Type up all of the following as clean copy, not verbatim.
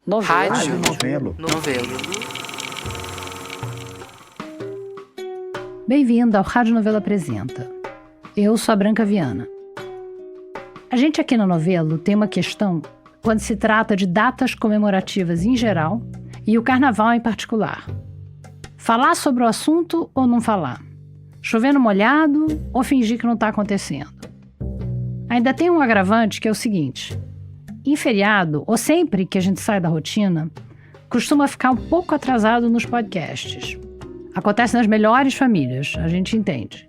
Rádio Novelo. Bem-vindo ao Rádio Novelo Apresenta. Eu sou a Branca Viana. A gente aqui no Novelo tem uma questão quando se trata de datas comemorativas em geral e o carnaval em particular. Falar sobre o assunto ou não falar? Chover no molhado ou fingir que não está acontecendo? Ainda tem um agravante que é o seguinte: em feriado, ou sempre que a gente sai da rotina, costuma ficar um pouco atrasado nos podcasts. Acontece nas melhores famílias, a gente entende.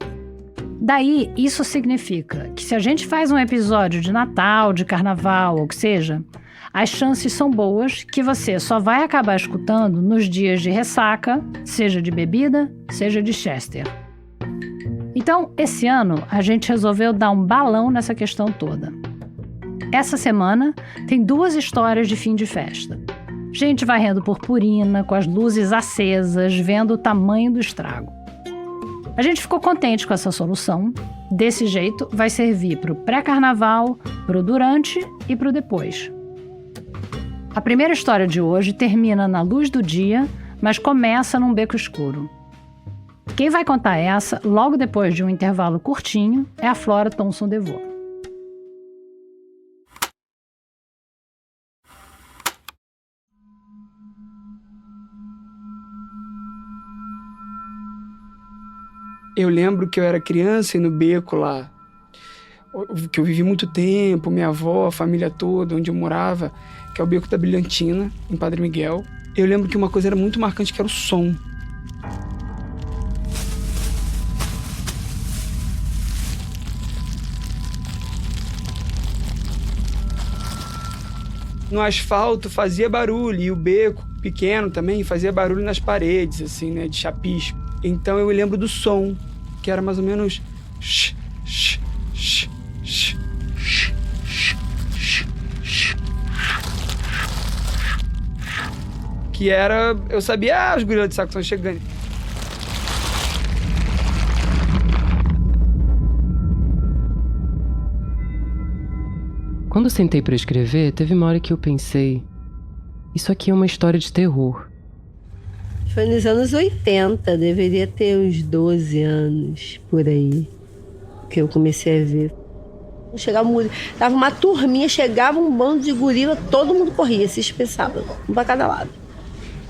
Daí, isso significa que se a gente faz um episódio de Natal, de Carnaval, ou o que seja, as chances são boas que você só vai acabar escutando nos dias de ressaca, seja de bebida, seja de Chester. Então, esse ano, a gente resolveu dar um balão nessa questão toda. Essa semana tem 2 histórias de fim de festa. Gente varrendo purpurina, com as luzes acesas, vendo o tamanho do estrago. A gente ficou contente com essa solução. Desse jeito, vai servir para o pré-carnaval, para o durante e para o depois. A primeira história de hoje termina na luz do dia, mas começa num beco escuro. Quem vai contar essa, logo depois de um intervalo curtinho, é a Flora Thomson DeVoe. Eu lembro que eu era criança e no beco lá, que eu vivi muito tempo, minha avó, a família toda, onde eu morava, que é o Beco da Brilhantina, em Padre Miguel. Eu lembro que uma coisa era muito marcante, que era o som. No asfalto fazia barulho, e o beco pequeno também fazia barulho nas paredes, assim, né, de chapisco. Então eu lembro do som, que era mais ou menos... Que era... Eu sabia, os gorilas de saco estão chegando. Quando eu sentei pra escrever, teve uma hora que eu pensei: isso aqui é uma história de terror. Foi nos anos 80, deveria ter uns 12 anos, por aí, que eu comecei a ver. Tava uma turminha, chegava um bando de gorila, todo mundo corria, se espessava, um pra cada lado.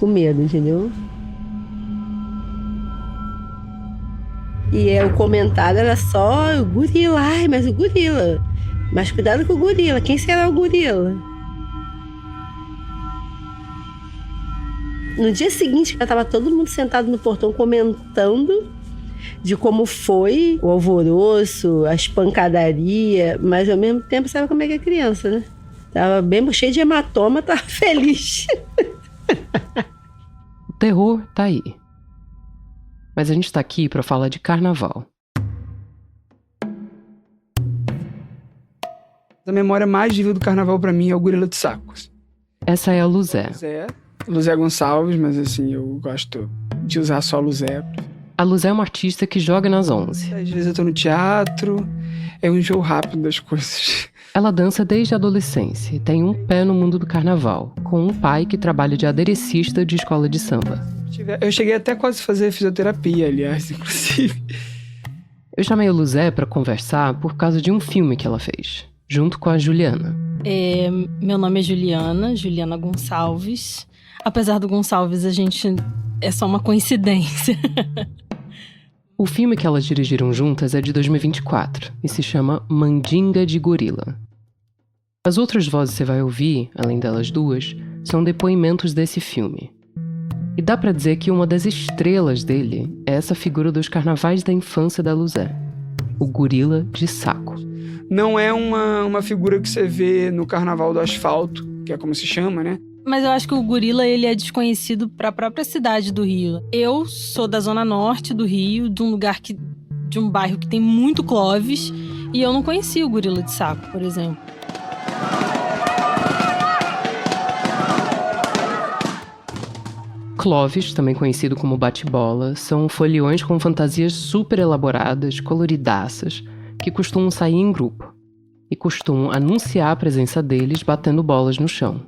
Com medo, entendeu? E o comentário era só o gorila, ai, mas o gorila. Mas cuidado com o gorila, quem será o gorila? No dia seguinte, já estava todo mundo sentado no portão comentando de como foi o alvoroço, as pancadarias, mas ao mesmo tempo sabe como é que é criança, né? Tava bem cheio de hematoma, tava feliz. O terror tá aí. Mas a gente tá aqui pra falar de carnaval. A memória mais viva do carnaval pra mim é o Gorila de Sacos. Essa é a Luzé. Luzé Gonçalves, mas assim, eu gosto de usar só Luzé. A Luzé é uma artista que joga nas 11. Às vezes eu tô no teatro, é um jogo rápido das coisas. Ela dança desde a adolescência e tem um pé no mundo do carnaval, com um pai que trabalha de aderecista de escola de samba. Eu cheguei até quase a fazer fisioterapia, aliás, inclusive. Eu chamei a Luzé pra conversar por causa de um filme que ela fez, junto com a Juliana. Meu nome é Juliana Gonçalves. Apesar do Gonçalves, a gente é só uma coincidência. O filme que elas dirigiram juntas é de 2024 e se chama Mandinga de Gorila. As outras vozes que você vai ouvir, além delas duas, são depoimentos desse filme. E dá pra dizer que uma das estrelas dele é essa figura dos carnavais da infância da Luzé, o gorila de saco. Não é uma figura que você vê no Carnaval do Asfalto, que é como se chama, né? Mas eu acho que o gorila, ele é desconhecido para a própria cidade do Rio. Eu sou da zona norte do Rio, de um bairro que tem muito Clóvis, e eu não conhecia o gorila de saco, por exemplo. Clóvis, também conhecido como bate-bola, são foliões com fantasias super elaboradas, coloridaças, que costumam sair em grupo e costumam anunciar a presença deles batendo bolas no chão.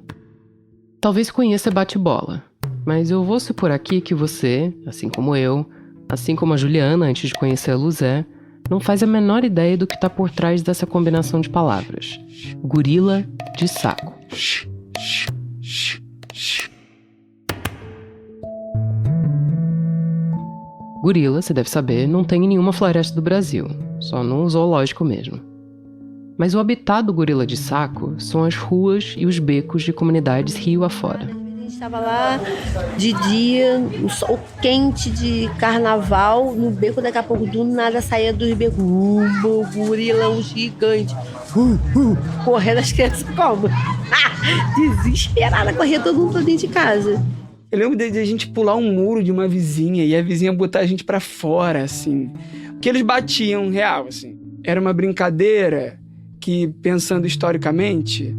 Talvez conheça bate-bola, mas eu vou supor aqui que você, assim como eu, assim como a Juliana antes de conhecer a Luzé, não faz a menor ideia do que está por trás dessa combinação de palavras. Gorila de saco. Gorila, você deve saber, não tem em nenhuma floresta do Brasil, só no zoológico mesmo. Mas o habitat do gorila de saco são as ruas e os becos de comunidades rio afora. A gente estava lá de dia, no sol quente de carnaval, no beco, daqui a pouco do nada saía dos becos. Gorilão gigante. Correndo as crianças como? Desesperada, corria todo mundo pra dentro de casa. Eu lembro de a gente pular um muro de uma vizinha e a vizinha botar a gente pra fora, assim. Porque eles batiam real, assim. Era uma brincadeira que, pensando historicamente,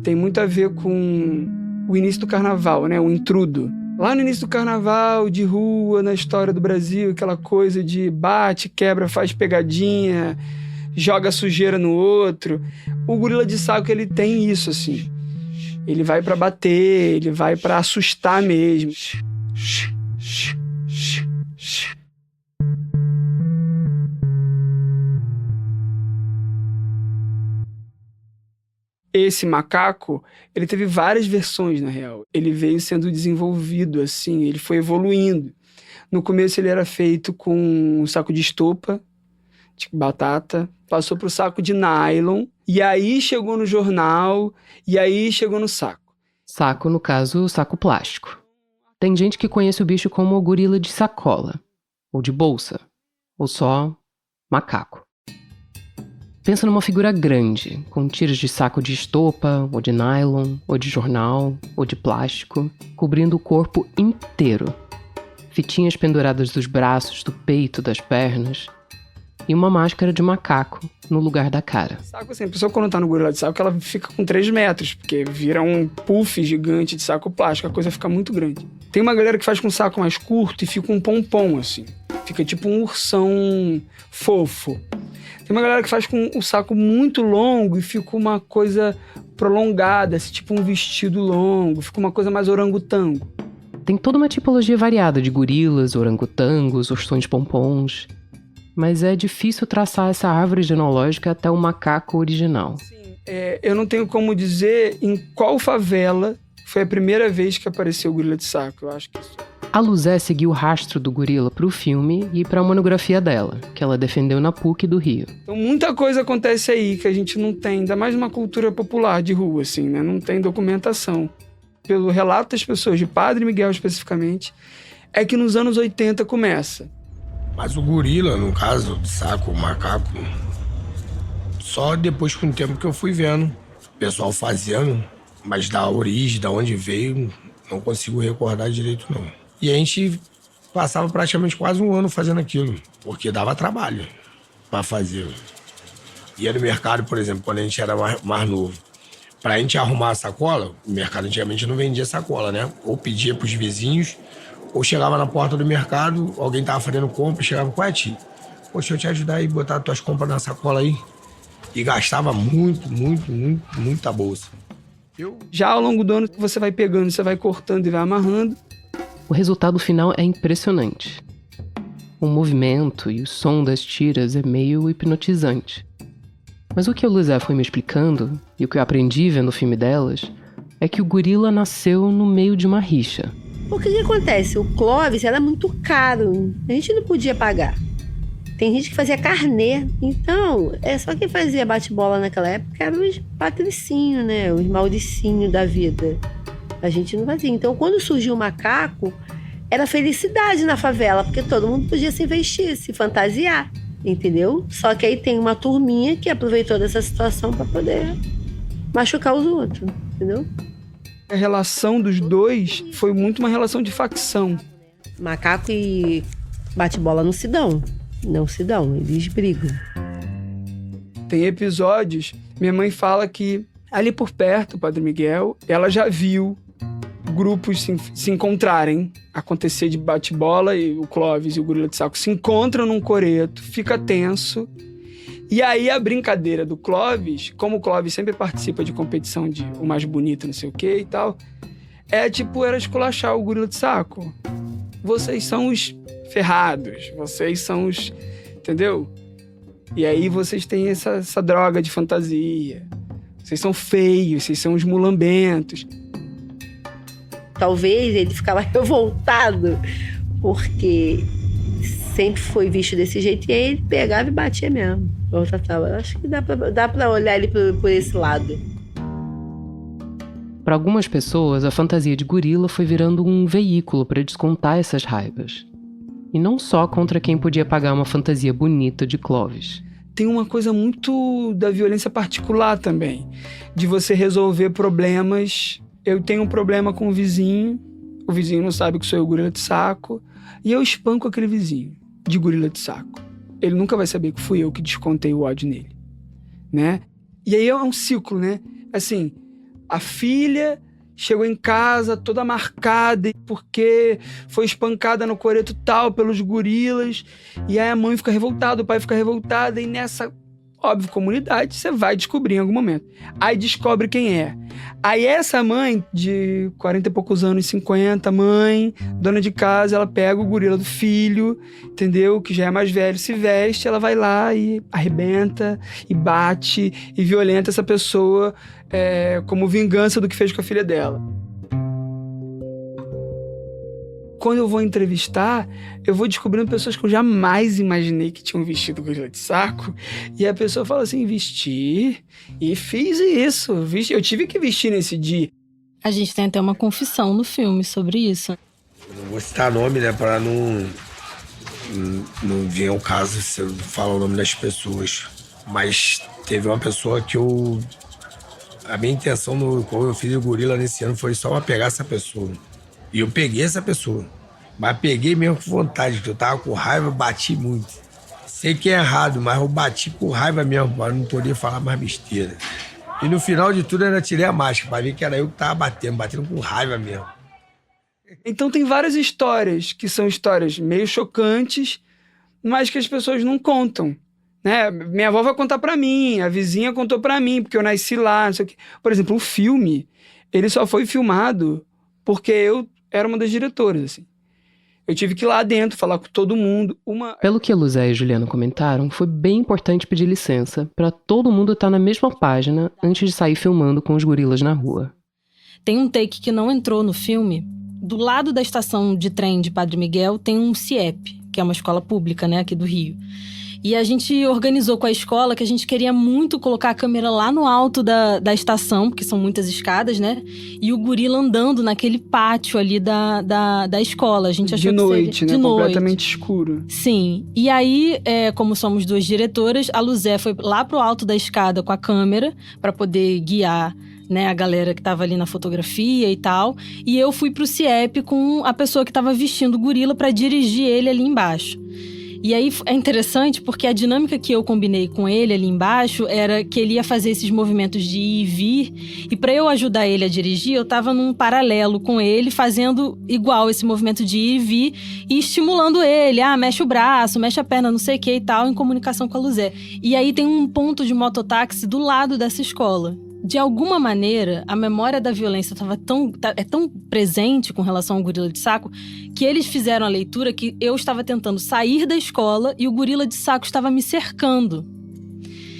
tem muito a ver com o início do carnaval, né? O intrudo. Lá no início do carnaval, de rua, na história do Brasil, aquela coisa de bate, quebra, faz pegadinha, joga sujeira no outro. O gorila de saco, ele tem isso, assim. Ele vai pra bater, ele vai pra assustar mesmo. Esse macaco, ele teve várias versões, na real. Ele veio sendo desenvolvido, assim, ele foi evoluindo. No começo ele era feito com um saco de estopa, de batata, passou pro saco de nylon, e aí chegou no jornal, e aí chegou no saco. Saco, no caso, saco plástico. Tem gente que conhece o bicho como o gorila de sacola, ou de bolsa, ou só macaco. Pensa numa figura grande, com tiras de saco de estopa, ou de nylon, ou de jornal, ou de plástico, cobrindo o corpo inteiro. Fitinhas penduradas dos braços, do peito, das pernas. E uma máscara de macaco no lugar da cara. Saco, assim, a pessoa quando tá no gorila de saco, ela fica com 3 metros, porque vira um puff gigante de saco plástico, a coisa fica muito grande. Tem uma galera que faz com um saco mais curto e fica um pompom, assim. Fica tipo um ursão fofo. Tem uma galera que faz com o saco muito longo e fica uma coisa prolongada, assim, tipo um vestido longo, fica uma coisa mais orangotango. Tem toda uma tipologia variada de gorilas, orangotangos, ursões pompons. Mas é difícil traçar essa árvore genealógica até o macaco original. Eu não tenho como dizer em qual favela foi a primeira vez que apareceu o gorila de saco, eu acho que isso. A Luzé seguiu o rastro do gorila para o filme e para a monografia dela, que ela defendeu na PUC do Rio. Então muita coisa acontece aí que a gente não tem, ainda mais uma cultura popular de rua, assim, né? Não tem documentação. Pelo relato das pessoas, de Padre Miguel especificamente, é que nos anos 80 começa. Mas o gorila, no caso, de saco, o macaco, só depois com o tempo que eu fui vendo o pessoal fazendo, mas da origem, da onde veio, não consigo recordar direito, não. E a gente passava praticamente quase um ano fazendo aquilo, porque dava trabalho para fazer. Ia no mercado, por exemplo, quando a gente era mais novo, pra gente arrumar a sacola, o mercado antigamente não vendia sacola, né? Ou pedia pros vizinhos, ou chegava na porta do mercado, alguém tava fazendo compra, chegava, qual é, tio? Poxa, deixa eu te ajudar aí, botar tuas compras na sacola aí. E gastava muita bolsa. Já ao longo do ano, você vai pegando, você vai cortando e vai amarrando. O resultado final é impressionante. O movimento e o som das tiras é meio hipnotizante. Mas o que a Luzé foi me explicando, e o que eu aprendi vendo o filme delas, é que o gorila nasceu no meio de uma rixa. O que acontece? O Clóvis era muito caro. A gente não podia pagar. Tem gente que fazia carnê. Então, só quem fazia bate-bola naquela época eram os patricinhos, né? Os mauricinhos da vida. A gente não fazia. Então, quando surgiu o macaco, era felicidade na favela, porque todo mundo podia se vestir, se fantasiar, entendeu? Só que aí tem uma turminha que aproveitou dessa situação para poder machucar os outros, entendeu? A relação dos dois foi muito uma relação de facção. Macaco e bate-bola não se dão. Não se dão, eles brigam. Tem episódios, minha mãe fala que ali por perto, o Padre Miguel, ela já viu grupos se encontrarem, acontecer de bate-bola, e o Clóvis e o gorila de saco se encontram num coreto, fica tenso. E aí a brincadeira do Clóvis, como o Clóvis sempre participa de competição de o mais bonito, não sei o que e tal, era esculachar o gorila de saco. Vocês são os ferrados, vocês são os... Entendeu? E aí vocês têm essa droga de fantasia. Vocês são feios, vocês são os mulambentos. Talvez ele ficava revoltado, porque sempre foi visto desse jeito, e aí ele pegava e batia mesmo. Eu acho que dá pra olhar ele por esse lado. Para algumas pessoas, a fantasia de gorila foi virando um veículo para descontar essas raivas. E não só contra quem podia pagar uma fantasia bonita de Clovis. Tem uma coisa muito da violência particular também, de você resolver problemas. Eu tenho um problema com o vizinho não sabe que sou eu gorila de saco, e eu espanco aquele vizinho de gorila de saco. Ele nunca vai saber que fui eu que descontei o ódio nele, né? E aí é um ciclo, né? Assim, a filha chegou em casa toda marcada porque foi espancada no coreto tal pelos gorilas, e aí a mãe fica revoltada, o pai fica revoltado, e nessa, óbvio, comunidade, você vai descobrir em algum momento. Aí descobre quem é. Aí essa mãe de 40 e poucos anos, 50, mãe, dona de casa, ela pega o gorila do filho, entendeu? Que já é mais velho, se veste, ela vai lá e arrebenta, e bate, e violenta essa pessoa como vingança do que fez com a filha dela. Quando eu vou entrevistar, eu vou descobrindo pessoas que eu jamais imaginei que tinham vestido gorila de saco. E a pessoa fala assim, vesti e fiz isso. Eu tive que vestir nesse dia. A gente tem até uma confissão no filme sobre isso. Eu não vou citar nome, né, para não vir ao caso se eu falar o nome das pessoas. Mas teve uma pessoa que a minha intenção, quando eu fiz o gorila nesse ano, foi só pegar essa pessoa. E eu peguei essa pessoa. Mas peguei mesmo com vontade, porque eu tava com raiva, bati muito. Sei que é errado, mas eu bati com raiva mesmo, para não poder falar mais besteira. E no final de tudo, eu ainda tirei a máscara, para ver que era eu que tava batendo com raiva mesmo. Então tem várias histórias, que são histórias meio chocantes, mas que as pessoas não contam, né? Minha avó vai contar pra mim, a vizinha contou pra mim, porque eu nasci lá, não sei o quê. Por exemplo, o filme, ele só foi filmado porque eu era uma das diretoras, assim. Eu tive que ir lá dentro, falar com todo mundo. Pelo que a Luzé e a Juliana comentaram, foi bem importante pedir licença para todo mundo estar na mesma página antes de sair filmando com os gorilas na rua. Tem um take que não entrou no filme. Do lado da estação de trem de Padre Miguel tem um CIEP, que é uma escola pública, né, aqui do Rio. E a gente organizou com a escola que a gente queria muito colocar a câmera lá no alto da estação, porque são muitas escadas, né? E o gorila andando naquele pátio ali da escola. A gente achou de noite, que seria... né? De completamente escuro. Sim. E aí, como somos duas diretoras, a Luzé foi lá pro alto da escada com a câmera para poder guiar, né, a galera que tava ali na fotografia e tal. E eu fui pro CIEP com a pessoa que tava vestindo o gorila para dirigir ele ali embaixo. E aí é interessante porque a dinâmica que eu combinei com ele ali embaixo era que ele ia fazer esses movimentos de ir e vir. E para eu ajudar ele a dirigir, eu tava num paralelo com ele, fazendo igual esse movimento de ir e vir e estimulando ele. Mexe o braço, mexe a perna, não sei o que e tal, em comunicação com a Luzé. E aí tem um ponto de mototáxi do lado dessa escola. De alguma maneira, a memória da violência é tão presente com relação ao gorila de saco que eles fizeram a leitura que eu estava tentando sair da escola e o gorila de saco estava me cercando.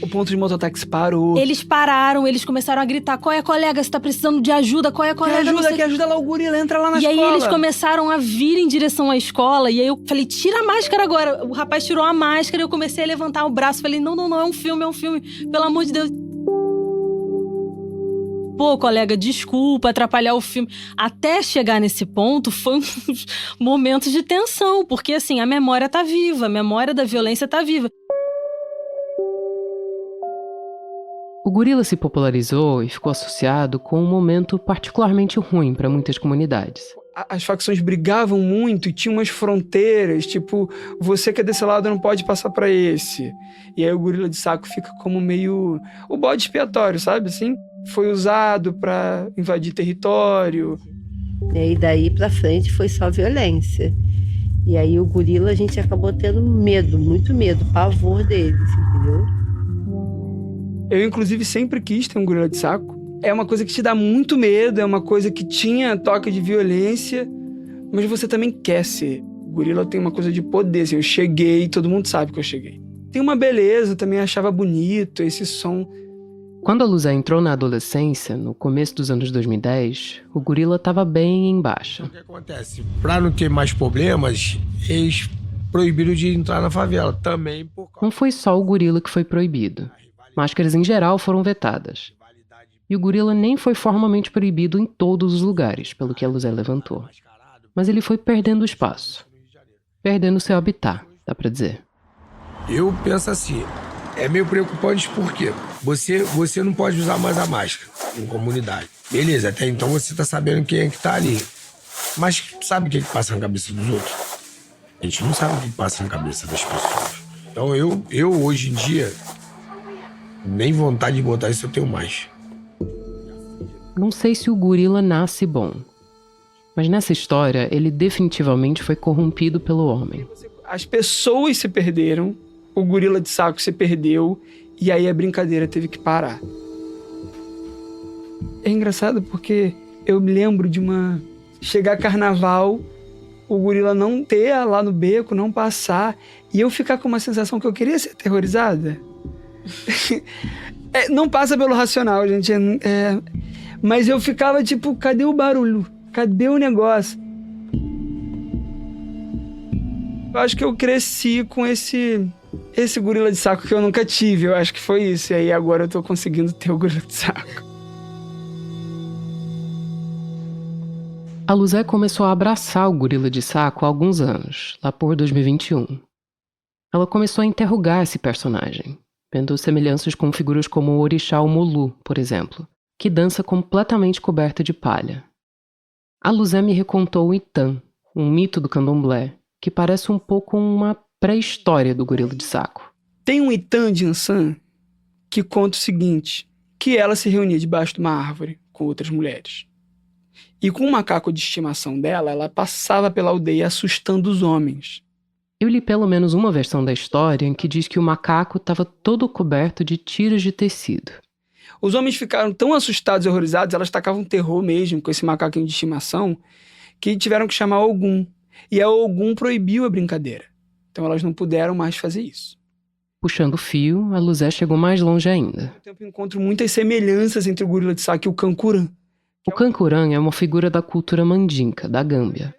O ponto de mototáxi parou. Eles pararam, eles começaram a gritar: qual é, colega? Você tá precisando de ajuda? Qual é, colega? Que ajuda lá o gorila, entra lá na escola. E aí eles começaram a vir em direção à escola e aí eu falei: tira a máscara agora. O rapaz tirou a máscara e eu comecei a levantar o braço. Falei: não, é um filme, pelo amor de Deus. Pô, colega, desculpa atrapalhar o filme. Até chegar nesse ponto, foi uns momentos de tensão. Porque, assim, a memória tá viva. A memória da violência tá viva. O gorila se popularizou e ficou associado com um momento particularmente ruim para muitas comunidades. As facções brigavam muito e tinham umas fronteiras, tipo, você que é desse lado não pode passar pra esse. E aí o gorila de saco fica como meio o bode expiatório, sabe, assim? Foi usado pra invadir território. E aí daí pra frente foi só violência. E aí o gorila a gente acabou tendo medo, muito medo, pavor deles, entendeu? Eu, inclusive, sempre quis ter um gorila de saco. É uma coisa que te dá muito medo, é uma coisa que tinha toque de violência, mas você também quer ser. O gorila tem uma coisa de poder, assim, eu cheguei, todo mundo sabe que eu cheguei. Tem uma beleza, também achava bonito esse som. Quando a Luzé entrou na adolescência, no começo dos anos 2010, o gorila estava bem em baixa. O que acontece? Para não ter mais problemas, eles proibiram de entrar na favela também por causa... Não foi só o gorila que foi proibido. Máscaras em geral foram vetadas. E o gorila nem foi formalmente proibido em todos os lugares, pelo que a Luzé levantou. Mas ele foi perdendo espaço. Perdendo seu habitat, dá pra dizer. Eu penso assim, é meio preocupante porque você não pode usar mais a máscara em comunidade. Beleza, até então você tá sabendo quem é que tá ali. Mas sabe o que passa na cabeça dos outros? A gente não sabe o que passa na cabeça das pessoas. Então eu hoje em dia, nem vontade de botar isso eu tenho mais. Não sei se o gorila nasce bom. Mas nessa história, ele definitivamente foi corrompido pelo homem. As pessoas se perderam, o gorila de saco se perdeu, e aí a brincadeira teve que parar. É engraçado porque eu me lembro de chegar carnaval, o gorila não ter lá no beco, não passar, e eu ficar com uma sensação que eu queria ser aterrorizada. Não passa pelo racional, gente. Mas eu ficava tipo, cadê o barulho? Cadê o negócio? Eu acho que eu cresci com esse gorila de saco que eu nunca tive. Eu acho que foi isso. E aí agora eu tô conseguindo ter o gorila de saco. A Luzé começou a abraçar o gorila de saco há alguns anos, lá por 2021. Ela começou a interrogar esse personagem, vendo semelhanças com figuras como o orixá Omolu, por exemplo, que dança completamente coberta de palha. A Luzé me recontou o Itã, um mito do candomblé, que parece um pouco uma pré-história do gorila de saco. Tem um Itã de Ansan que conta o seguinte, que ela se reunia debaixo de uma árvore com outras mulheres. E com o macaco de estimação dela, ela passava pela aldeia assustando os homens. Eu li pelo menos uma versão da história em que diz que o macaco estava todo coberto de tiras de tecido. Os homens ficaram tão assustados e horrorizados, elas tacavam terror mesmo com esse macaquinho de estimação, que tiveram que chamar Ogum. E a Ogum proibiu a brincadeira. Então elas não puderam mais fazer isso. Puxando o fio, a Luzé chegou mais longe ainda. Eu encontro muitas semelhanças entre o gorila de saco e o Cancurã. O Cancurã é uma figura da cultura mandinka, da Gâmbia.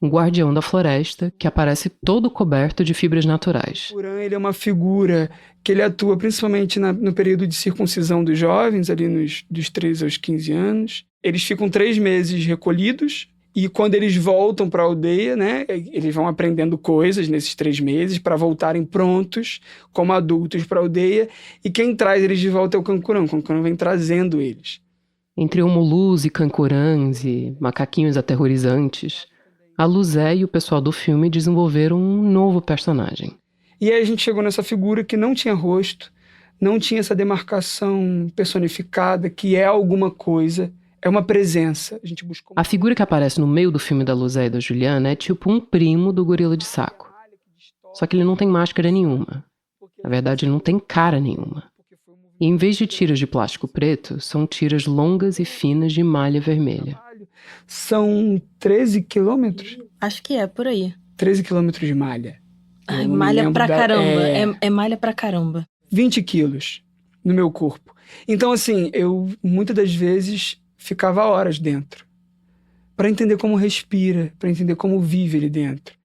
Um guardião da floresta que aparece todo coberto de fibras naturais. O Cancurã, ele é uma figura que ele atua principalmente no período de circuncisão dos jovens, ali dos 13 aos 15 anos. Eles ficam 3 meses recolhidos e quando eles voltam para a aldeia, né, eles vão aprendendo coisas nesses 3 meses para voltarem prontos como adultos para a aldeia. E quem traz eles de volta é o Cancurã. O Cancurã vem trazendo eles. Entre Omolus e Cancurãs e macaquinhos aterrorizantes, a Luzé e o pessoal do filme desenvolveram um novo personagem. E aí a gente chegou nessa figura que não tinha rosto, não tinha essa demarcação personificada, que é alguma coisa, é uma presença. A gente buscou... A figura que aparece no meio do filme da Luzé e da Juliana é tipo um primo do gorila de saco. Só que ele não tem máscara nenhuma. Na verdade, ele não tem cara nenhuma. E em vez de tiras de plástico preto, são tiras longas e finas de malha vermelha. São 13 quilômetros? Acho que é, por aí. 13 quilômetros de malha. Ai, malha pra caramba. É malha pra caramba. 20 quilos no meu corpo. Então, assim, eu muitas das vezes ficava horas dentro. Para entender como respira, para entender como vive ali dentro.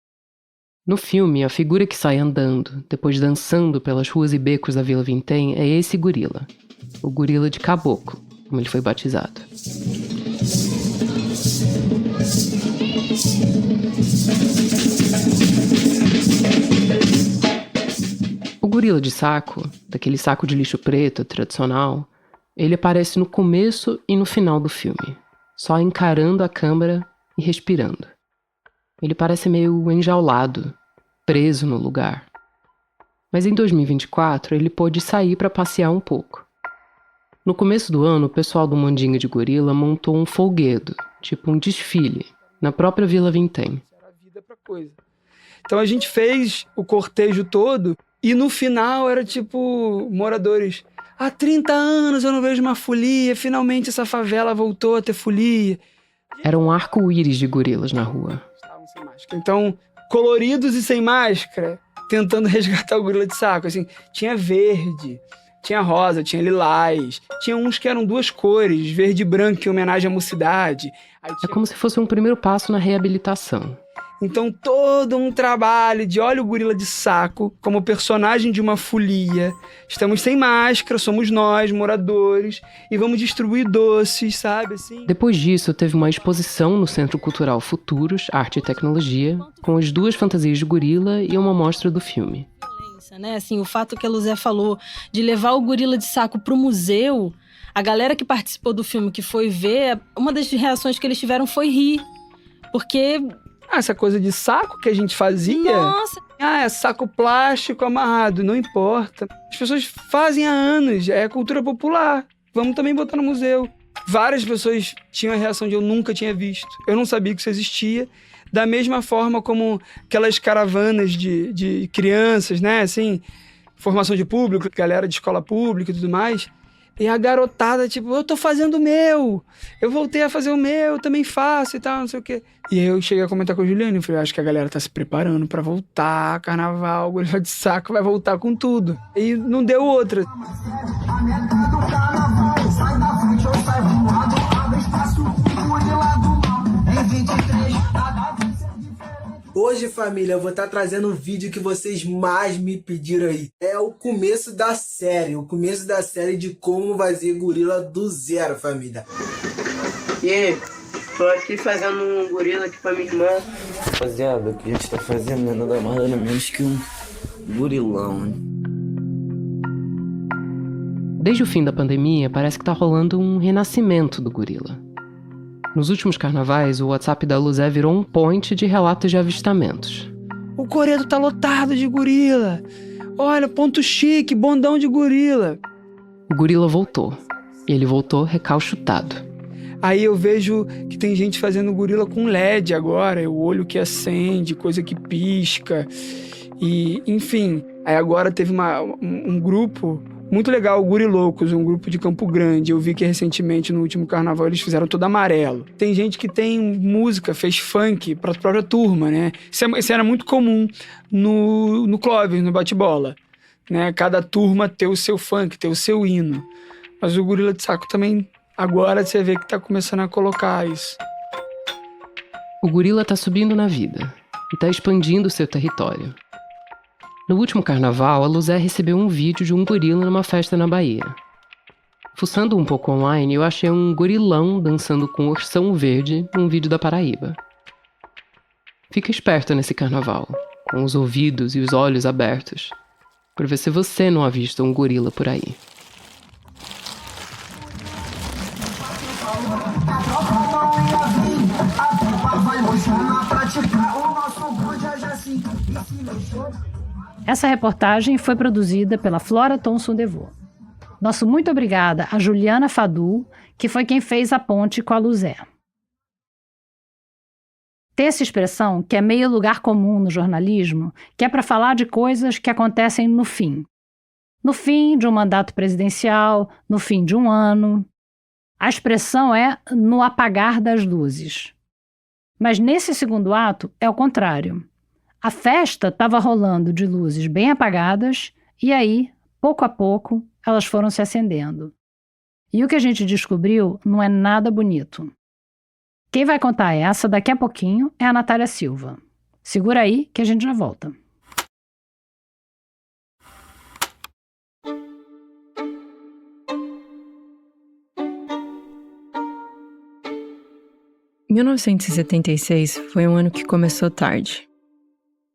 No filme, a figura que sai andando, depois dançando pelas ruas e becos da Vila Vintém é esse gorila. O gorila de caboclo, como ele foi batizado. O gorila de saco, daquele saco de lixo preto tradicional, ele aparece no começo e no final do filme, só encarando a câmera e respirando. Ele parece meio enjaulado, preso no lugar. Mas em 2024 ele pôde sair para passear um pouco. No começo do ano, o pessoal do Mandinga de Gorila montou um folguedo, tipo um desfile, na própria Vila Vintém. Então a gente fez o cortejo todo e no final era tipo moradores há 30 anos eu não vejo uma folia, finalmente essa favela voltou a ter folia. Era um arco-íris de gorilas na rua. Estavam sem máscara. Então, coloridos e sem máscara, tentando resgatar o gorila de saco. Assim, tinha verde, tinha rosa, tinha lilás, tinha uns que eram 2 cores, verde e branco, em homenagem à mocidade. É como se fosse um primeiro passo na reabilitação. Então, todo um trabalho de olha o gorila de saco como personagem de uma folia. Estamos sem máscara, somos nós, moradores, e vamos distribuir doces, sabe? Assim. Depois disso, teve uma exposição no Centro Cultural Futuros, Arte e Tecnologia, com as 2 fantasias de gorila e uma mostra do filme. Né? Assim, o fato que a Luzé falou de levar o gorila de saco pro museu, a galera que participou do filme, que foi ver, uma das reações que eles tiveram foi rir. Porque... essa coisa de saco que a gente fazia... Nossa! É saco plástico amarrado, não importa. As pessoas fazem há anos, é cultura popular. Vamos também botar no museu. Várias pessoas tinham a reação de eu nunca tinha visto. Eu não sabia que isso existia. Da mesma forma como aquelas caravanas de crianças, né? Assim, formação de público, galera de escola pública e tudo mais. E a garotada, tipo, eu tô fazendo o meu. Eu voltei a fazer o meu, também faço e tal, não sei o quê. E aí eu cheguei a comentar com a Juliana e falei, acho que a galera tá se preparando pra voltar, carnaval, o gorila de saco vai voltar com tudo. E não deu outra. Hoje, família, eu vou estar trazendo um vídeo que vocês mais me pediram aí. É o começo da série, de como fazer gorila do zero, família. E aí, tô aqui fazendo um gorila aqui pra minha irmã. Rapaziada, o que a gente tá fazendo não é nada mais nada menos que um gorilão, hein? Desde o fim da pandemia, parece que tá rolando um renascimento do gorila. Nos últimos carnavais, o WhatsApp da Luzé virou um point de relatos de avistamentos. O Coreto tá lotado de gorila. Olha, ponto chique, bondão de gorila. O gorila voltou. E ele voltou recalchutado. Aí eu vejo que tem gente fazendo gorila com LED agora, o olho que acende, coisa que pisca. E, enfim, aí agora teve um grupo muito legal, o Guriloucos, um grupo de Campo Grande. Eu vi que recentemente, no último carnaval, eles fizeram todo amarelo. Tem gente que tem música, fez funk pra própria turma, né? Isso era muito comum no Clóvis, no bate-bola. Né? Cada turma ter o seu funk, ter o seu hino. Mas o gorila de saco também, agora você vê que tá começando a colocar isso. O gorila tá subindo na vida e tá expandindo seu território. No último carnaval, a Luzé recebeu um vídeo de um gorila numa festa na Bahia. Fuçando um pouco online, eu achei um gorilão dançando com um ursão verde num vídeo da Paraíba. Fica esperto nesse carnaval, com os ouvidos e os olhos abertos, para ver se você não avista um gorila por aí. Essa reportagem foi produzida pela Flora Thomson Devô. Nosso muito obrigada a Juliana Fadul, que foi quem fez a ponte com a Luzé. Tem essa expressão que é meio lugar comum no jornalismo, que é para falar de coisas que acontecem no fim. No fim de um mandato presidencial, no fim de um ano. A expressão é no apagar das luzes. Mas nesse segundo ato é o contrário. A festa estava rolando de luzes bem apagadas e aí, pouco a pouco, elas foram se acendendo. E o que a gente descobriu não é nada bonito. Quem vai contar essa daqui a pouquinho é a Natália Silva. Segura aí que a gente já volta. Em 1976 foi um ano que começou tarde.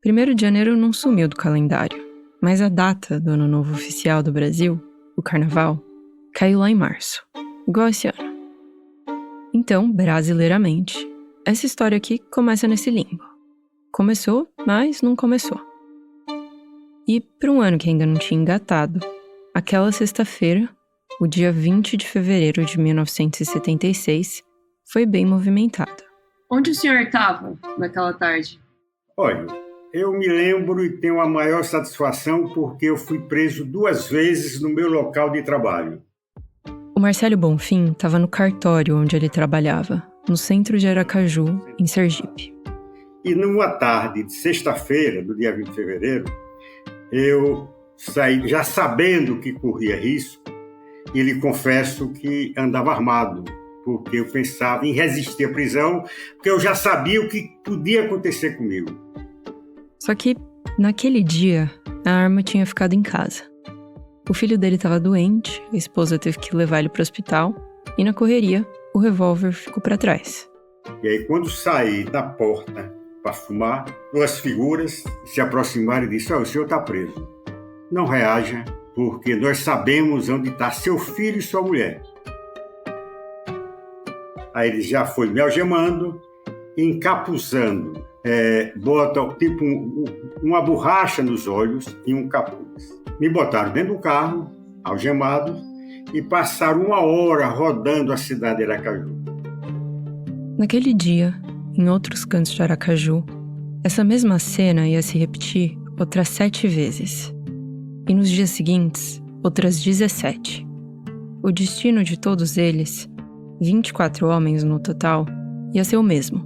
1º de janeiro não sumiu do calendário, mas a data do Ano Novo Oficial do Brasil, o Carnaval, caiu lá em março, igual esse ano. Então, brasileiramente, essa história aqui começa nesse limbo. Começou, mas não começou. E para um ano que ainda não tinha engatado, aquela sexta-feira, o dia 20 de fevereiro de 1976, foi bem movimentada. Onde o senhor estava naquela tarde? Olha, Eu me lembro e tenho a maior satisfação porque eu fui preso 2 vezes no meu local de trabalho. O Marcelo Bonfim estava no cartório onde ele trabalhava, no centro de Aracaju, em Sergipe. E numa tarde de sexta-feira, do dia 20 de fevereiro, eu saí já sabendo que corria risco e lhe confesso que andava armado, porque eu pensava em resistir à prisão, porque eu já sabia o que podia acontecer comigo. Só que, naquele dia, a arma tinha ficado em casa. O filho dele estava doente, a esposa teve que levar ele para o hospital, e na correria, o revólver ficou para trás. E aí, quando saí da porta para fumar, 2 figuras se aproximaram e disseram: o senhor está preso. Não reaja, porque nós sabemos onde está seu filho e sua mulher. Aí ele já foi me algemando, encapuzando, botam tipo uma borracha nos olhos e um capuz. Me botaram dentro do carro, algemado, e passaram 1 hora rodando a cidade de Aracaju. Naquele dia, em outros cantos de Aracaju, essa mesma cena ia se repetir outras 7 vezes. E nos dias seguintes, outras 17. O destino de todos eles, 24 homens no total, ia ser o mesmo.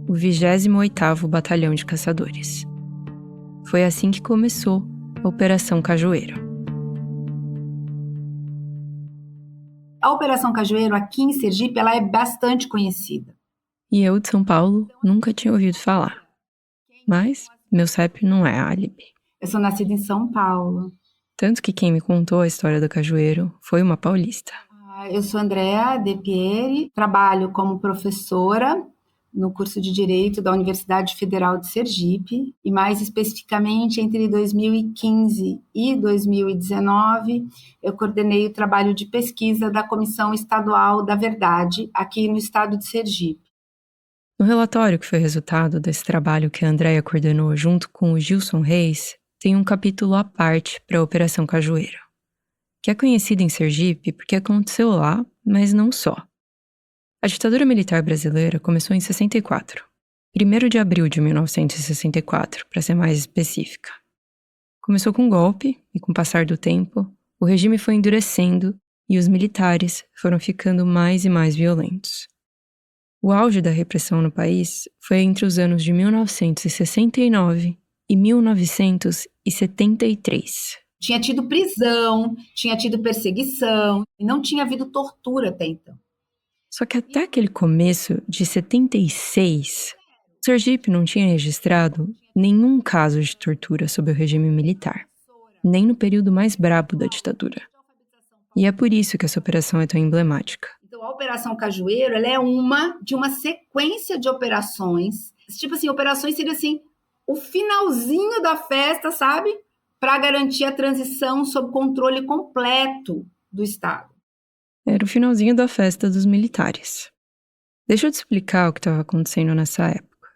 O 28º Batalhão de Caçadores. Foi assim que começou a Operação Cajueiro. A Operação Cajueiro aqui em Sergipe, ela é bastante conhecida. E eu, de São Paulo, nunca tinha ouvido falar. Mas meu CEP não é álibi. Eu sou nascida em São Paulo. Tanto que quem me contou a história do Cajueiro foi uma paulista. Eu sou Andréa De Pieri, trabalho como professora no curso de Direito da Universidade Federal de Sergipe, e mais especificamente entre 2015 e 2019, eu coordenei o trabalho de pesquisa da Comissão Estadual da Verdade, aqui no estado de Sergipe. No relatório que foi resultado desse trabalho que a Andréa coordenou junto com o Gilson Reis, tem um capítulo à parte para a Operação Cajueiro, que é conhecida em Sergipe porque aconteceu lá, mas não só. A ditadura militar brasileira começou em 64, 1º de abril de 1964, para ser mais específica. Começou com um golpe e, com o passar do tempo, o regime foi endurecendo e os militares foram ficando mais e mais violentos. O auge da repressão no país foi entre os anos de 1969 e 1973. Tinha tido prisão, tinha tido perseguição, e não tinha havido tortura até então. Só que até aquele começo de 76, Sergipe não tinha registrado nenhum caso de tortura sob o regime militar, nem no período mais brabo da ditadura. E é por isso que essa operação é tão emblemática. Então, a Operação Cajueiro, ela é uma sequência de operações. Tipo assim, operações seria assim, o finalzinho da festa, sabe? Para garantir a transição sob controle completo do Estado. Era o finalzinho da festa dos militares. Deixa eu te explicar o que estava acontecendo nessa época.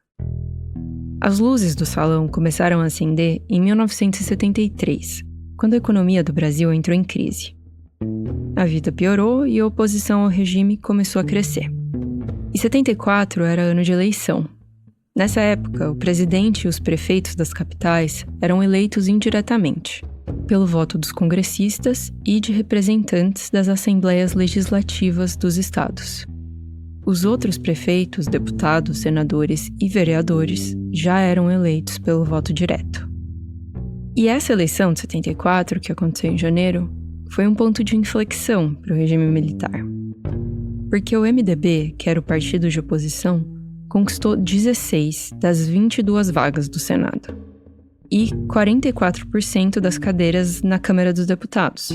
As luzes do salão começaram a acender em 1973, quando a economia do Brasil entrou em crise. A vida piorou e a oposição ao regime começou a crescer. E 74 era ano de eleição. Nessa época, o presidente e os prefeitos das capitais eram eleitos indiretamente, pelo voto dos congressistas e de representantes das assembleias legislativas dos estados. Os outros prefeitos, deputados, senadores e vereadores já eram eleitos pelo voto direto. E essa eleição de 74, que aconteceu em janeiro, foi um ponto de inflexão para o regime militar. Porque o MDB, que era o partido de oposição, conquistou 16 das 22 vagas do Senado e 44% das cadeiras na Câmara dos Deputados.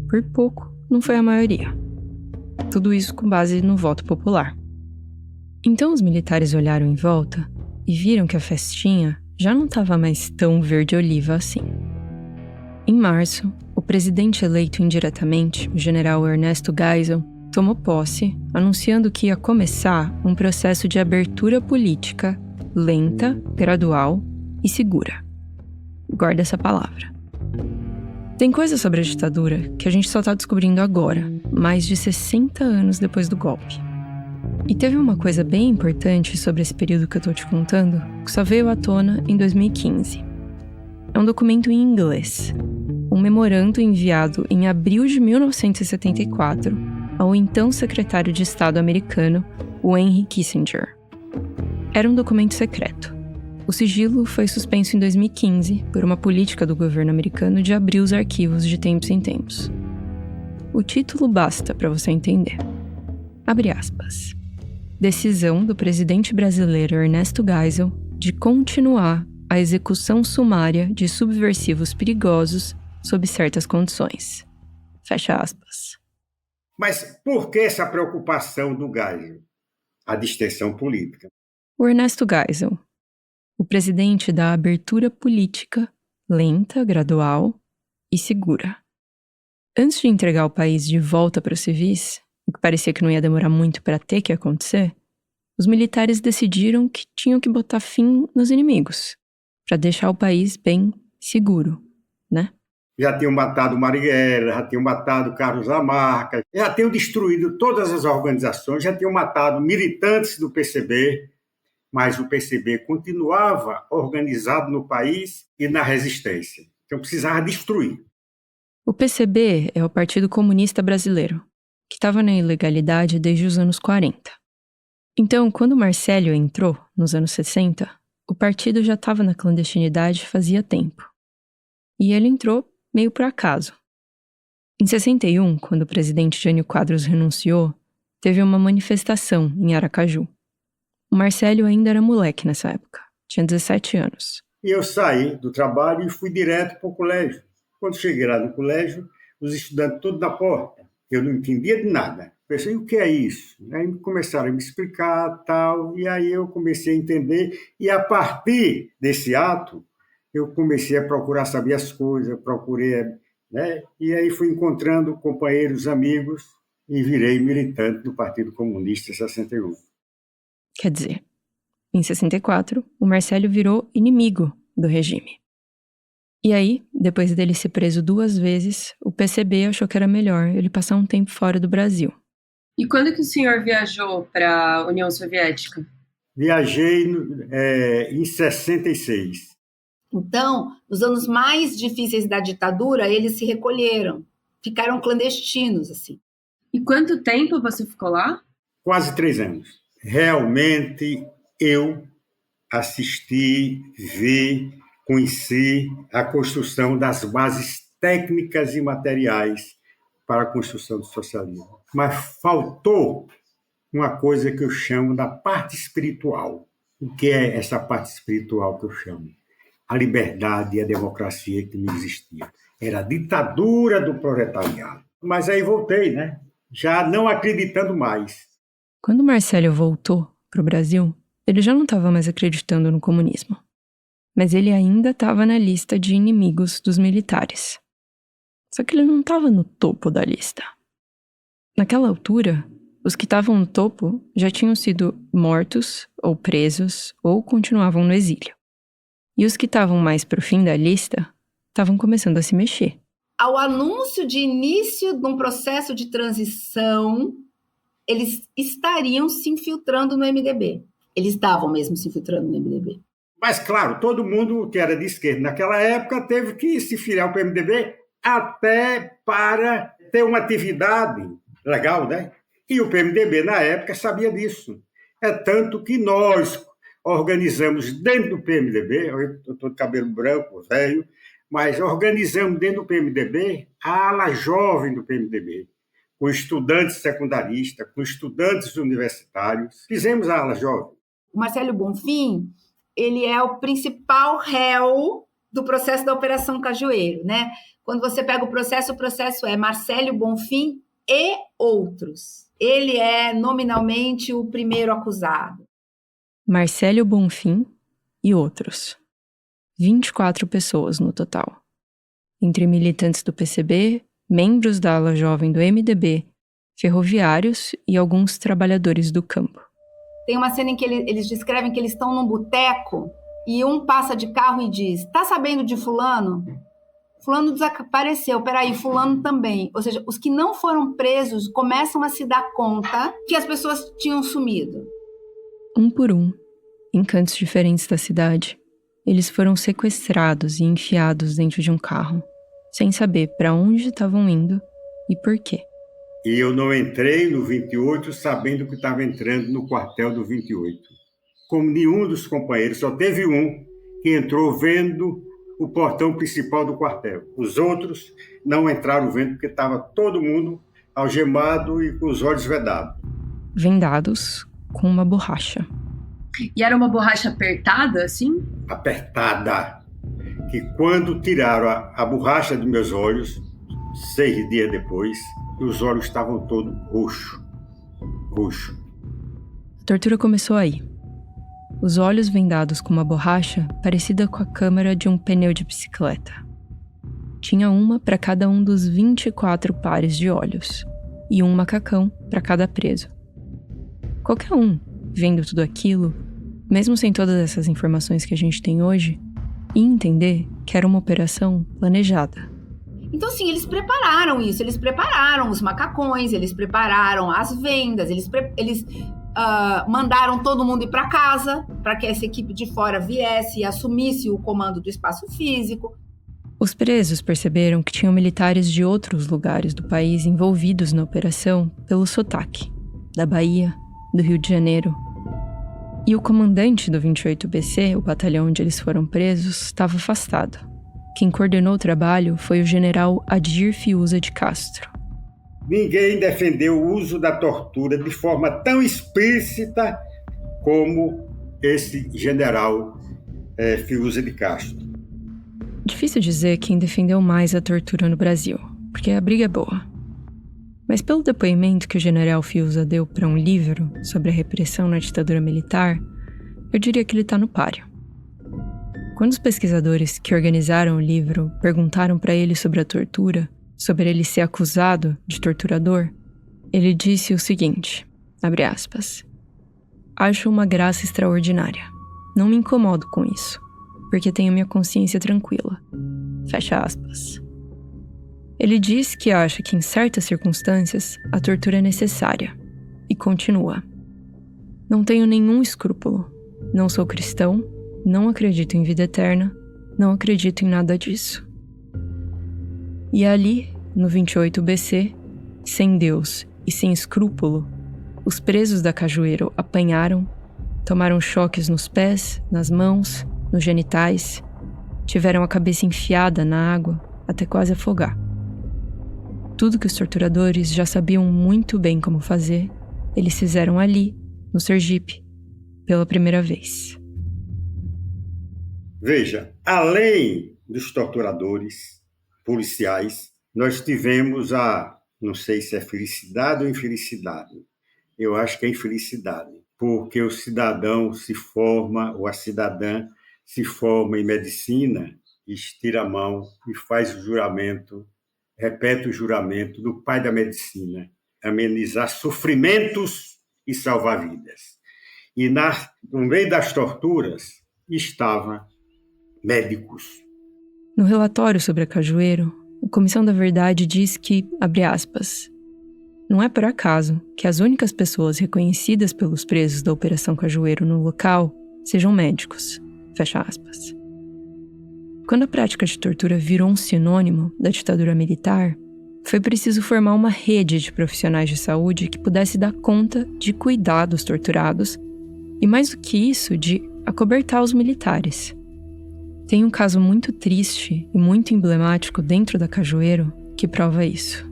Por pouco, não foi a maioria. Tudo isso com base no voto popular. Então os militares olharam em volta e viram que a festinha já não estava mais tão verde-oliva assim. Em março, o presidente eleito indiretamente, o general Ernesto Geisel, tomou posse, anunciando que ia começar um processo de abertura política lenta, gradual e segura. Guarda essa palavra. Tem coisa sobre a ditadura que a gente só está descobrindo agora, mais de 60 anos depois do golpe. E teve uma coisa bem importante sobre esse período que eu tô te contando, que só veio à tona em 2015. É um documento em inglês, um memorando enviado em abril de 1974 ao então secretário de Estado americano, o Henry Kissinger. Era um documento secreto. O sigilo foi suspenso em 2015 por uma política do governo americano de abrir os arquivos de tempos em tempos. O título basta para você entender. Abre aspas. Decisão do presidente brasileiro Ernesto Geisel de continuar a execução sumária de subversivos perigosos sob certas condições. Fecha aspas. Mas por que essa preocupação do Geisel? A distensão política. O Ernesto Geisel, o presidente da abertura política lenta, gradual e segura. Antes de entregar o país de volta para os civis, o que parecia que não ia demorar muito para ter que acontecer, os militares decidiram que tinham que botar fim nos inimigos, para deixar o país bem seguro, né? Já tinham matado Marighella, já tinham matado Carlos Lamarca, já tinham destruído todas as organizações, já tinham matado militantes do PCB, mas o PCB continuava organizado no país e na resistência. Então precisava destruir. O PCB é o Partido Comunista Brasileiro, que estava na ilegalidade desde os anos 40. Então, quando Marcelo entrou, nos anos 60, o partido já estava na clandestinidade fazia tempo. E ele entrou meio por acaso. Em 61, quando o presidente Jânio Quadros renunciou, teve uma manifestação em Aracaju. O Marcelo ainda era moleque nessa época, tinha 17 anos. E eu saí do trabalho e fui direto para o colégio. Quando cheguei lá no colégio, os estudantes todos na porta. Eu não entendia de nada. Pensei, o que é isso? Aí começaram a me explicar, tal, e aí eu comecei a entender. E a partir desse ato, eu comecei a procurar saber as coisas, procurei, né? E aí fui encontrando companheiros, amigos, e virei militante do Partido Comunista em 61. Quer dizer, em 64, o Marcelo virou inimigo do regime. E aí, depois dele ser preso 2 vezes, o PCB achou que era melhor ele passar um tempo fora do Brasil. E quando que o senhor viajou para a União Soviética? Viajei em 66. Então, nos anos mais difíceis da ditadura, eles se recolheram, ficaram clandestinos, assim. E quanto tempo você ficou lá? Quase 3 anos. Realmente, eu assisti, vi, conheci a construção das bases técnicas e materiais para a construção do socialismo. Mas faltou uma coisa que eu chamo da parte espiritual. O que é essa parte espiritual que eu chamo? A liberdade e a democracia que não existia. Era a ditadura do proletariado. Mas aí voltei, né? Já não acreditando mais. Quando Marcelo voltou para o Brasil, ele já não estava mais acreditando no comunismo. Mas ele ainda estava na lista de inimigos dos militares. Só que ele não estava no topo da lista. Naquela altura, os que estavam no topo já tinham sido mortos ou presos ou continuavam no exílio. E os que estavam mais para o fim da lista estavam começando a se mexer. Ao anúncio de início de um processo de transição, eles estariam se infiltrando no MDB. Eles estavam mesmo se infiltrando no MDB. Mas, claro, todo mundo que era de esquerda naquela época teve que se filiar ao PMDB até para ter uma atividade legal, né? E o PMDB, na época, sabia disso. É tanto que nós organizamos dentro do PMDB, eu estou de cabelo branco, velho, mas organizamos dentro do PMDB a ala jovem do PMDB, com estudantes secundaristas, com estudantes universitários. Fizemos a ala jovem. O Marcelo Bonfim, ele é o principal réu do processo da Operação Cajueiro, né? Quando você pega o processo é Marcelo Bonfim e outros. Ele é nominalmente o primeiro acusado. Marcelo Bonfim e outros. 24 pessoas no total. Entre militantes do PCB, membros da ala jovem do MDB, ferroviários e alguns trabalhadores do campo. Tem uma cena em que eles descrevem que eles estão num boteco e um passa de carro e diz: "Tá sabendo de fulano?" fulano desapareceu, peraí, fulano também. Ou seja, os que não foram presos começam a se dar conta que as pessoas tinham sumido. Um por um, em cantos diferentes da cidade, eles foram sequestrados e enfiados dentro de um carro, sem saber para onde estavam indo e por quê. E eu não entrei no 28 sabendo que estava entrando no quartel do 28. Como nenhum dos companheiros, só teve um que entrou vendo o portão principal do quartel. Os outros não entraram vendo porque estava todo mundo algemado e com os olhos vedados. Vendados com uma borracha. E era uma borracha apertada, assim? Apertada. Que quando tiraram a borracha dos meus olhos, 6 dias depois, os olhos estavam todos roxos. A tortura começou aí. Os olhos vendados com uma borracha parecida com a câmara de um pneu de bicicleta. Tinha uma para cada um dos 24 pares de olhos e um macacão para cada preso. Qualquer um, vendo tudo aquilo, mesmo sem todas essas informações que a gente tem hoje, ia entender que era uma operação planejada. Então, sim, eles prepararam isso, eles prepararam os macacões, eles prepararam as vendas, eles mandaram todo mundo ir para casa para que essa equipe de fora viesse e assumisse o comando do espaço físico. Os presos perceberam que tinham militares de outros lugares do país envolvidos na operação pelo sotaque, da Bahia, do Rio de Janeiro. E o comandante do 28BC, o batalhão onde eles foram presos, estava afastado. Quem coordenou o trabalho foi o general Adir Fiuza de Castro. Ninguém defendeu o uso da tortura de forma tão explícita como esse general Fiuza de Castro. Difícil dizer quem defendeu mais a tortura no Brasil, porque a briga é boa. Mas pelo depoimento que o general Fiuza deu para um livro sobre a repressão na ditadura militar, eu diria que ele está no páreo. Quando os pesquisadores que organizaram o livro perguntaram para ele sobre a tortura, sobre ele ser acusado de torturador, ele disse o seguinte, abre aspas, acho uma graça extraordinária. Não me incomodo com isso, porque tenho minha consciência tranquila. Fecha aspas. Ele diz que acha que em certas circunstâncias a tortura é necessária. E continua. Não tenho nenhum escrúpulo. Não sou cristão, não acredito em vida eterna, não acredito em nada disso. E ali, no 28BC, sem Deus e sem escrúpulo, os presos da Cajueiro apanharam, tomaram choques nos pés, nas mãos, nos genitais, tiveram a cabeça enfiada na água até quase afogar. Tudo que os torturadores já sabiam muito bem como fazer, eles fizeram ali, no Sergipe, pela primeira vez. Veja, além dos torturadores policiais, nós tivemos não sei se é felicidade ou infelicidade, eu acho que é infelicidade, porque o cidadão se forma, ou a cidadã se forma em medicina, estira a mão e faz o juramento, repete o juramento do pai da medicina, amenizar sofrimentos e salvar vidas. E no meio das torturas estavam médicos. No relatório sobre a Cajueiro, a Comissão da Verdade diz que, abre aspas, não é por acaso que as únicas pessoas reconhecidas pelos presos da Operação Cajueiro no local sejam médicos, fecha aspas. Quando a prática de tortura virou um sinônimo da ditadura militar, foi preciso formar uma rede de profissionais de saúde que pudesse dar conta de cuidar dos torturados e, mais do que isso, de acobertar os militares. Tem um caso muito triste e muito emblemático dentro da Cajueiro que prova isso.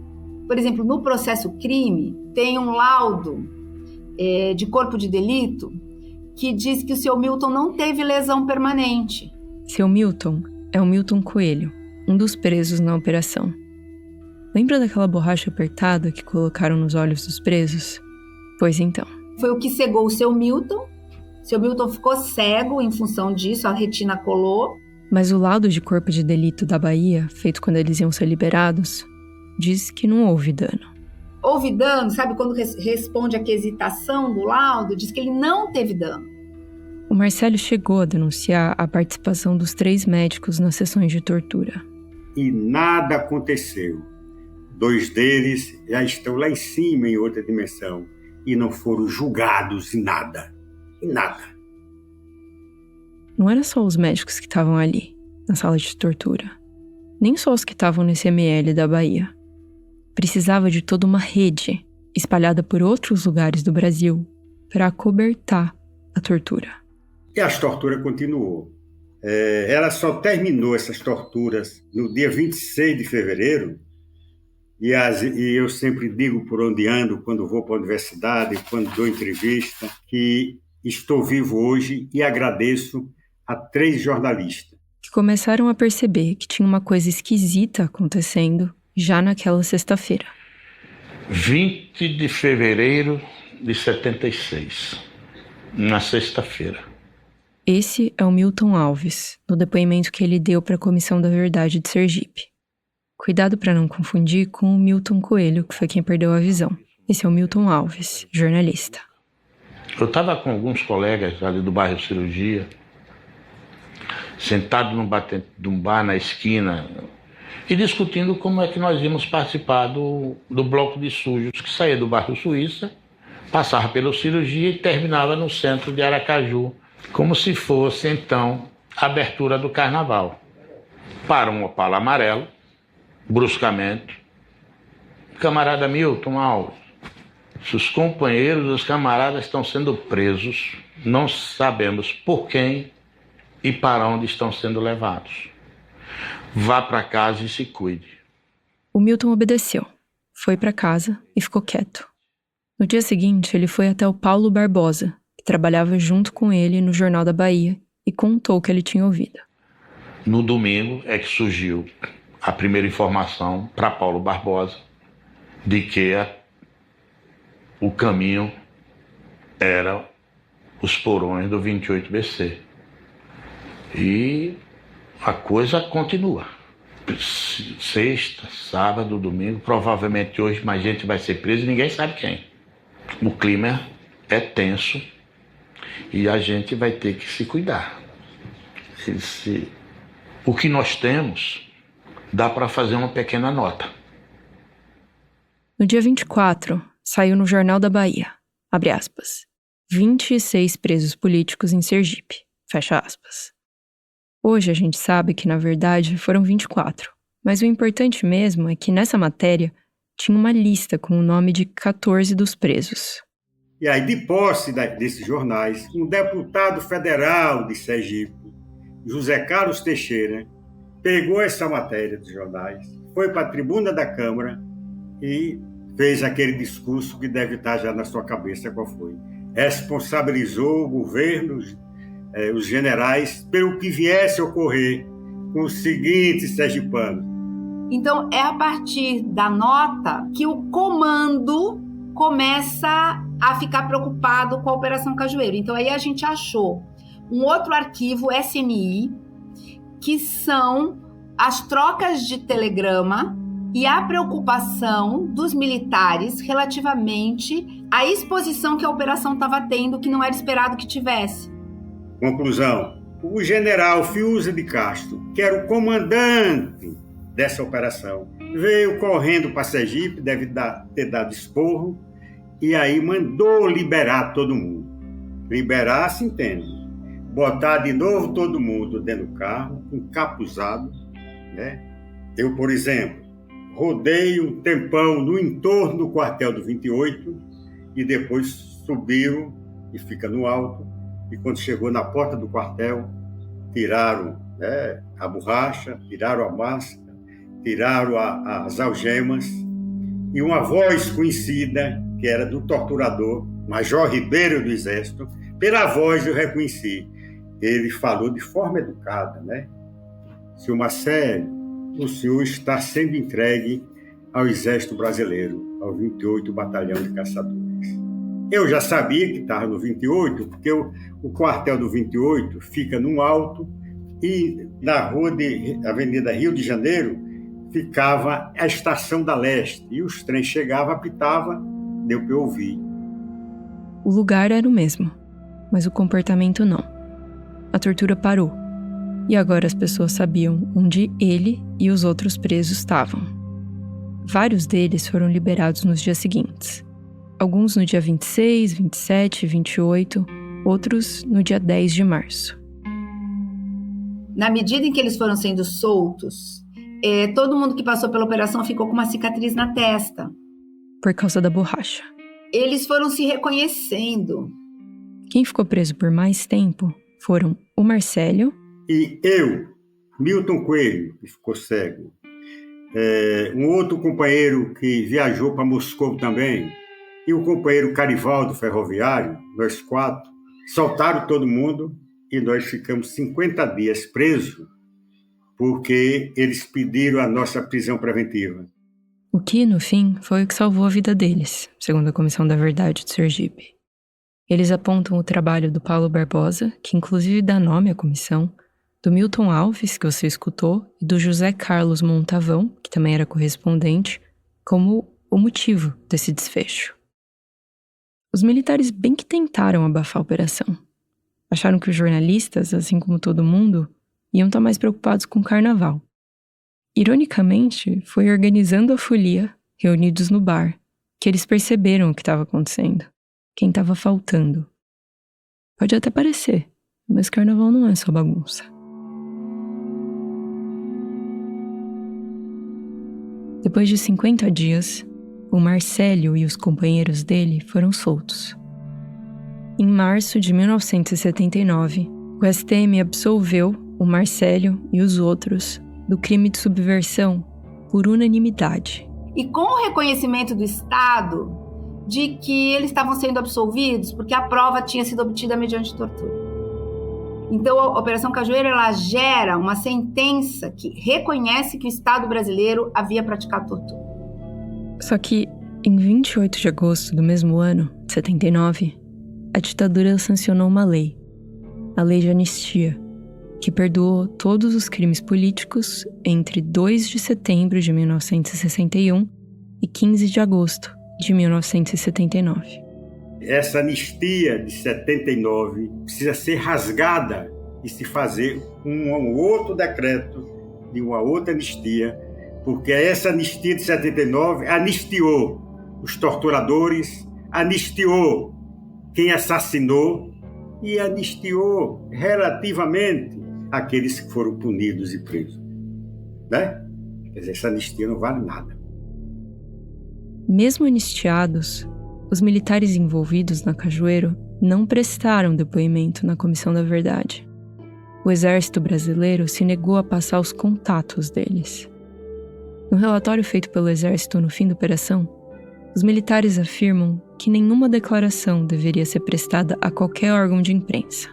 Por exemplo, no processo crime, tem um laudo de corpo de delito que diz que o seu Milton não teve lesão permanente. Seu Milton é o Milton Coelho, um dos presos na operação. Lembra daquela borracha apertada que colocaram nos olhos dos presos? Pois então. Foi o que cegou o seu Milton. Seu Milton ficou cego em função disso, a retina colou. Mas o laudo de corpo de delito da Bahia, feito quando eles iam ser liberados, diz que não houve dano. Houve dano, sabe quando responde a quesitação do laudo? Diz que ele não teve dano. O Marcelo chegou a denunciar a participação dos 3 médicos nas sessões de tortura. e nada aconteceu. 2 deles já estão lá em cima, em outra dimensão, e não foram julgados em nada. Em nada. Não era só os médicos que estavam ali, na sala de tortura. Nem só os que estavam nesse ML da Bahia. Precisava de toda uma rede, espalhada por outros lugares do Brasil, para acobertar a tortura. E a tortura continuou. Ela só terminou essas torturas no dia 26 de fevereiro, e eu sempre digo por onde ando, quando vou para a universidade, quando dou entrevista, que estou vivo hoje e agradeço a 3 jornalistas. Que começaram a perceber que tinha uma coisa esquisita acontecendo já naquela sexta-feira. 20 de fevereiro de 76, na sexta-feira. Esse é o Milton Alves, no depoimento que ele deu para a Comissão da Verdade de Sergipe. Cuidado para não confundir com o Milton Coelho, que foi quem perdeu a visão. Esse é o Milton Alves, jornalista. Eu estava com alguns colegas ali do bairro Cirurgia, sentado num bar na esquina e discutindo como é que nós íamos participar do bloco de sujos que saía do bairro Suíça, passava pela Cirurgia e terminava no centro de Aracaju, como se fosse, então, a abertura do carnaval. Para um Opala amarelo, bruscamente, camarada Milton Alves, os companheiros dos camaradas estão sendo presos, não sabemos por quem e para onde estão sendo levados. Vá para casa e se cuide. O Milton obedeceu, foi para casa e ficou quieto. No dia seguinte, ele foi até o Paulo Barbosa, que trabalhava junto com ele no Jornal da Bahia, e contou o que ele tinha ouvido. No domingo é que surgiu a primeira informação para Paulo Barbosa de que o caminho era os porões do 28BC. E a coisa continua. Sexta, sábado, domingo, provavelmente hoje mais gente vai ser presa e ninguém sabe quem. O clima é tenso e a gente vai ter que se cuidar. O que nós temos, dá para fazer uma pequena nota. No dia 24, saiu no Jornal da Bahia, abre aspas, 26 presos políticos em Sergipe, fecha aspas. Hoje a gente sabe que, na verdade, foram 24, mas o importante mesmo é que nessa matéria tinha uma lista com o nome de 14 dos presos. E aí, de posse desses jornais, um deputado federal de Sergipe, José Carlos Teixeira, pegou essa matéria dos jornais, foi para a tribuna da Câmara e fez aquele discurso que deve estar já na sua cabeça qual foi. Responsabilizou o governo, os generais, pelo que viesse a ocorrer com os seguintes sergipanos. Então, é a partir da nota que o comando começa a ficar preocupado com a Operação Cajueiro. Então, aí a gente achou um outro arquivo SMI, que são as trocas de telegrama e a preocupação dos militares relativamente à exposição que a operação estava tendo, que não era esperado que tivesse. Conclusão, o general Fiuza de Castro, que era o comandante dessa operação, veio correndo para Sergipe, deve ter dado esporro, e aí mandou liberar todo mundo. Liberar, se entende. Botar de novo todo mundo dentro do carro, encapuzado, né? Eu, por exemplo, rodei um tempão no entorno do quartel do 28 e depois subiu e fica no alto. E quando chegou na porta do quartel, tiraram, né, a borracha, tiraram a máscara, tiraram as algemas. E uma voz conhecida, que era do torturador, Major Ribeiro do Exército, pela voz eu reconheci. Ele falou de forma educada, né? Senhor Marcelo, o senhor está sendo entregue ao Exército Brasileiro, ao 28 Batalhão de Caçadores. Eu já sabia que estava no 28, porque o quartel do 28 fica num alto e na rua de Avenida Rio de Janeiro ficava a Estação da Leste. E os trens chegavam, apitavam, deu para eu ouvir. O lugar era o mesmo, mas o comportamento não. A tortura parou. E agora as pessoas sabiam onde ele e os outros presos estavam. Vários deles foram liberados nos dias seguintes. Alguns no dia 26, 27 e 28, outros no dia 10 de março. Na medida em que eles foram sendo soltos, todo mundo que passou pela operação ficou com uma cicatriz na testa. Por causa da borracha. Eles foram se reconhecendo. Quem ficou preso por mais tempo foram o Marcélio e eu, Milton Coelho, que ficou cego. Um outro companheiro que viajou para Moscou também, e o companheiro Carivaldo, ferroviário, nós 4, soltaram todo mundo e nós ficamos 50 dias presos porque eles pediram a nossa prisão preventiva. O que, no fim, foi o que salvou a vida deles, segundo a Comissão da Verdade de Sergipe. Eles apontam o trabalho do Paulo Barbosa, que inclusive dá nome à comissão, do Milton Alves, que você escutou, e do José Carlos Montavão, que também era correspondente, como o motivo desse desfecho. Os militares bem que tentaram abafar a operação. Acharam que os jornalistas, assim como todo mundo, iam estar mais preocupados com o carnaval. Ironicamente, foi organizando a folia, reunidos no bar, que eles perceberam o que estava acontecendo, quem estava faltando. Pode até parecer, mas carnaval não é só bagunça. Depois de 50 dias, o Marcélio e os companheiros dele foram soltos. Em março de 1979, o STM absolveu o Marcélio e os outros do crime de subversão por unanimidade. E com o reconhecimento do Estado de que eles estavam sendo absolvidos porque a prova tinha sido obtida mediante tortura. Então, a Operação Cajueiro, ela gera uma sentença que reconhece que o Estado brasileiro havia praticado tortura. Só que, em 28 de agosto do mesmo ano, de 79, a ditadura sancionou uma lei, a Lei de Anistia, que perdoou todos os crimes políticos entre 2 de setembro de 1961 e 15 de agosto de 1979. Essa anistia de 79 precisa ser rasgada e se fazer um outro decreto de uma outra anistia, porque essa anistia de 79 anistiou os torturadores, anistiou quem assassinou e anistiou relativamente aqueles que foram punidos e presos. Né? Quer dizer, essa anistia não vale nada. Mesmo anistiados, os militares envolvidos na Cajueiro não prestaram depoimento na Comissão da Verdade. O Exército Brasileiro se negou a passar os contatos deles. No relatório feito pelo Exército no fim da operação, os militares afirmam que nenhuma declaração deveria ser prestada a qualquer órgão de imprensa,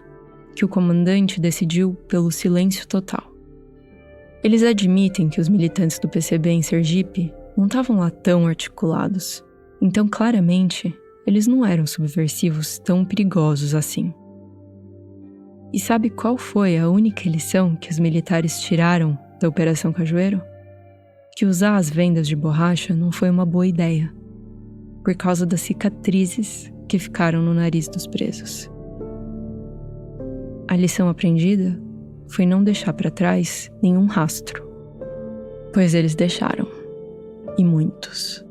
que o comandante decidiu pelo silêncio total. Eles admitem que os militantes do PCB em Sergipe não estavam lá tão articulados, então claramente eles não eram subversivos tão perigosos assim. E sabe qual foi a única lição que os militares tiraram da Operação Cajueiro? Que usar as vendas de borracha não foi uma boa ideia, por causa das cicatrizes que ficaram no nariz dos presos. A lição aprendida foi não deixar para trás nenhum rastro, pois eles deixaram, e muitos.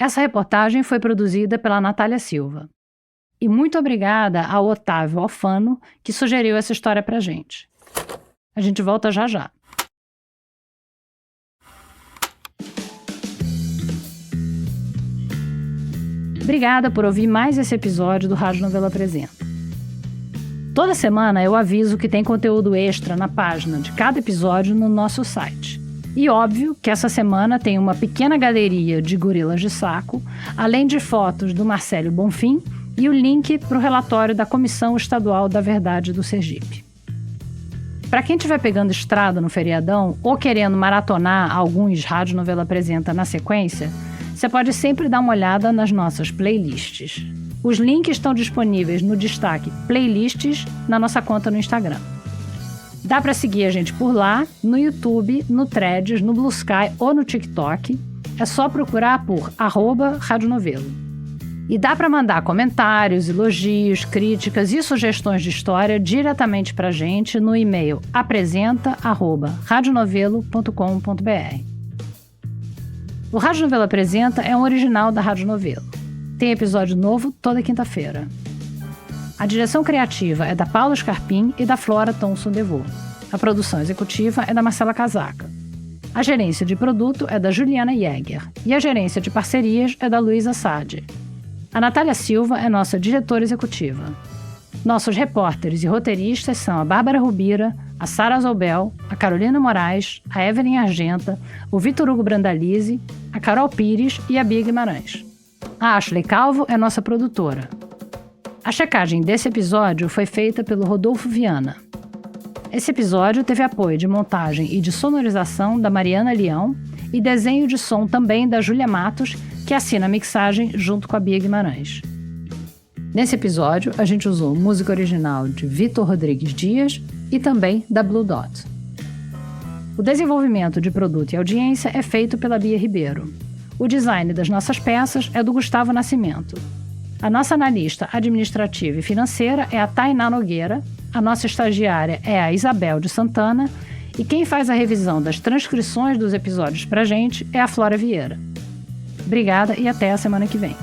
Essa reportagem foi produzida pela Natália Silva. E muito obrigada ao Otávio Alfano, que sugeriu essa história pra gente. A gente volta já já. Obrigada por ouvir mais esse episódio do Rádio Novela Apresenta. Toda semana eu aviso que tem conteúdo extra na página de cada episódio no nosso site. E óbvio que essa semana tem uma pequena galeria de gorilas de saco, além de fotos do Marcélio Bonfim e o link para o relatório da Comissão Estadual da Verdade do Sergipe. Para quem estiver pegando estrada no feriadão ou querendo maratonar alguns Rádio Novela Apresenta na sequência, você pode sempre dar uma olhada nas nossas playlists. Os links estão disponíveis no destaque Playlists na nossa conta no Instagram. Dá para seguir a gente por lá, no YouTube, no Threads, no Blue Sky ou no TikTok. É só procurar por @radionovelo. E dá para mandar comentários, elogios, críticas e sugestões de história diretamente para a gente no e-mail apresenta@radionovelo.com.br. O Rádio Novelo Apresenta é um original da Rádio Novelo. Tem episódio novo toda quinta-feira. A direção criativa é da Paula Scarpim e da Flora Thomson Devô. A produção executiva é da Marcela Casaca. A gerência de produto é da Juliana Jäger e a gerência de parcerias é da Luísa Sade. A Natália Silva é nossa diretora executiva. Nossos repórteres e roteiristas são a Bárbara Rubira, a Sara Zobel, a Carolina Moraes, a Evelyn Argenta, o Vitor Hugo Brandalize, a Carol Pires e a Bia Guimarães. A Ashley Calvo é nossa produtora. A checagem desse episódio foi feita pelo Rodolfo Viana. Esse episódio teve apoio de montagem e de sonorização da Mariana Leão e desenho de som também da Júlia Matos, que assina a mixagem junto com a Bia Guimarães. Nesse episódio, a gente usou música original de Vitor Rodrigues Dias e também da Blue Dot. O desenvolvimento de produto e audiência é feito pela Bia Ribeiro. O design das nossas peças é do Gustavo Nascimento. A nossa analista administrativa e financeira é a Tainá Nogueira, a nossa estagiária é a Isabel de Santana e quem faz a revisão das transcrições dos episódios pra gente é a Flora Vieira. Obrigada e até a semana que vem.